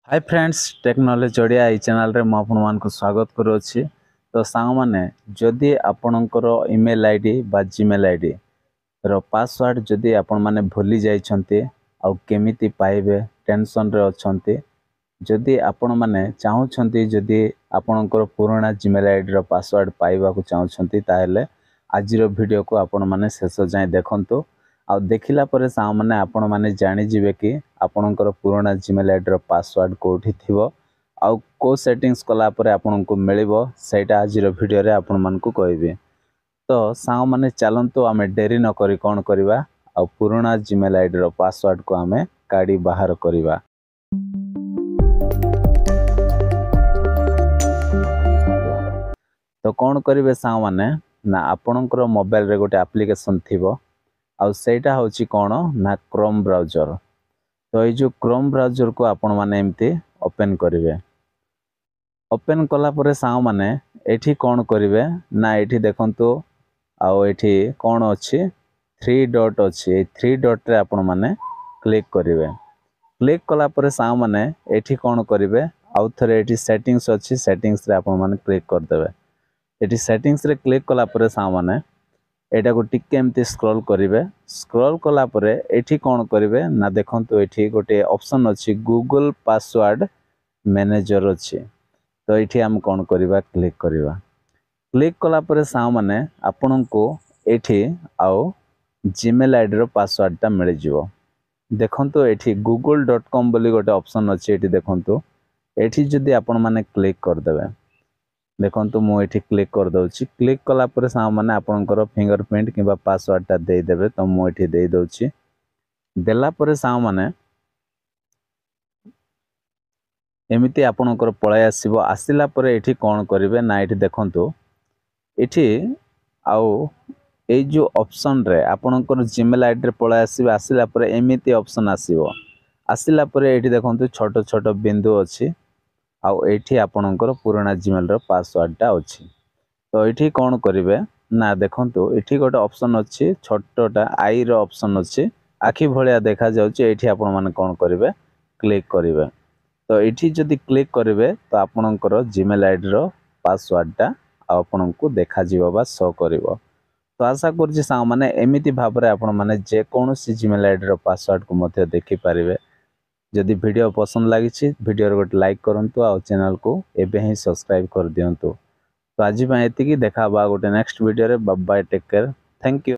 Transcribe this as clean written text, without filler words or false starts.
Hi friends technology Odia ई channel रे मैं आपण मान को स्वागत करूछि। तो सांग माने जदि आपणकर ईमेल आईडी बा जीमेल आईडी रो पासवर्ड जदि आपण माने भूली जाई छंती आ केमिति पाइबे टेंशन रे अछंती जदि आपण माने चाहू छंती जदि आपणकर पुराना जीमेल आईडी रो पासवर्ड पाइबा को चाहू छंती ताहेले आज रो वीडियो को आपण माने शेष जाय देखंतु आ देखिला परे सा माने आपण माने जानि जिवे कि आपणकर पुराना जीमेल आईडी रो पासवर्ड कोठी थिवो आ को सेटिंग्स कला परे आपण को मिलिबो सेटा आज रो वीडियो रे आपण मान को कहबी। तो सा माने चलंतु आमे देरी न करी कोन करबा आ पुराना जीमेल आईडी रो पासवर्ड को आमे काडी बाहर करबा। तो कौन करेंगे सा माने ना आपणकर मोबाइल रे गोटे एप्लिकेशन थिवो आ सेटा होची कौन ना क्रोम ब्राउजर। तो ये जो क्रोम ब्राउजर को आपण माने एमती ओपन करेंगे। ओपन कला परे सा माने एठी कौन करेंगे ना एठी देखंतु आउ एठी कौन अच्छी 3 डॉट अच्छी 3 डॉट रे आपण माने क्लिक करेंगे। क्लिक कला परे सा माने एठी कौन करेंगे आउ थरे एठी सेटिंग्स अच्छी सेटिंग्स रे आपण माने क्लिक कर देबे। एठी सेटिंग्स रे क्लिक कला परे सा माने एटा को टिके एमती स्क्रॉल करेंगे। स्क्रॉल कला परे एठी कौन करेंगे ना देखंतु एठी गोटे ऑप्शन अच्छी गूगल पासवर्ड मैनेजर अच्छी। तो एठी हम कौन करबा क्लिक करबा। क्लिक कला परे सा माने आपन को एठी आउ जीमेल आईडी रो पासवर्ड ता मिल जिवो। देखंतु एठी google.com बोली गोटे ऑप्शन अच्छी एठी देखंतु एठी जदी आपन माने क्लिक कर देबे। देखंतु मु एठी क्लिक कर दउची। क्लिक कला परे सा माने आपनकर फिंगरप्रिंट किबा पासवर्ड ता दे देबे। तो मु एठी दे दउची। देला परे सा माने एमिति आपनकर पळय आसीबो। आसिला परे एठी कोन करिवे ना एठी देखंतु एठी आउ ए जो ऑप्शन रे आपनकर जीमेल आईडी रे पळय आसीबे। आसिला परे एमिति ऑप्शन आसीबो। आसिला परे एठी देखंतु छोटो छोटो बिंदु अछि आउ एठी आपनकर पुराना जीमेल रो पासवर्ड ता अछि। तो एठी कोन करिवे ना देखंतु एठी गोटे ऑप्शन अछि छोटोटा आई रो ऑप्शन अछि आखि भलिया देखा जाउची। एठी आपण माने कोन करिवे क्लिक करिवे। तो एठी जदी क्लिक करिवे तो आपनकर जीमेल आईडी रो पासवर्ड ता आपण को देखा जिवो बा शो करिवो। तो आशा करछि सा माने एमिति भाबरे आपण माने जे कोनोसी जीमेल आईडी रो पासवर्ड को मध्य देखि पारिवे। जदि वीडियो पसंद लागिछि वीडियो रे गोटे लाइक करंतु आ चैनल को एबे ही सब्सक्राइब कर दियंतु। तो आज एतिकी देखा बा गोटे नेक्स्ट वीडियो रे। Bye bye take care thank you.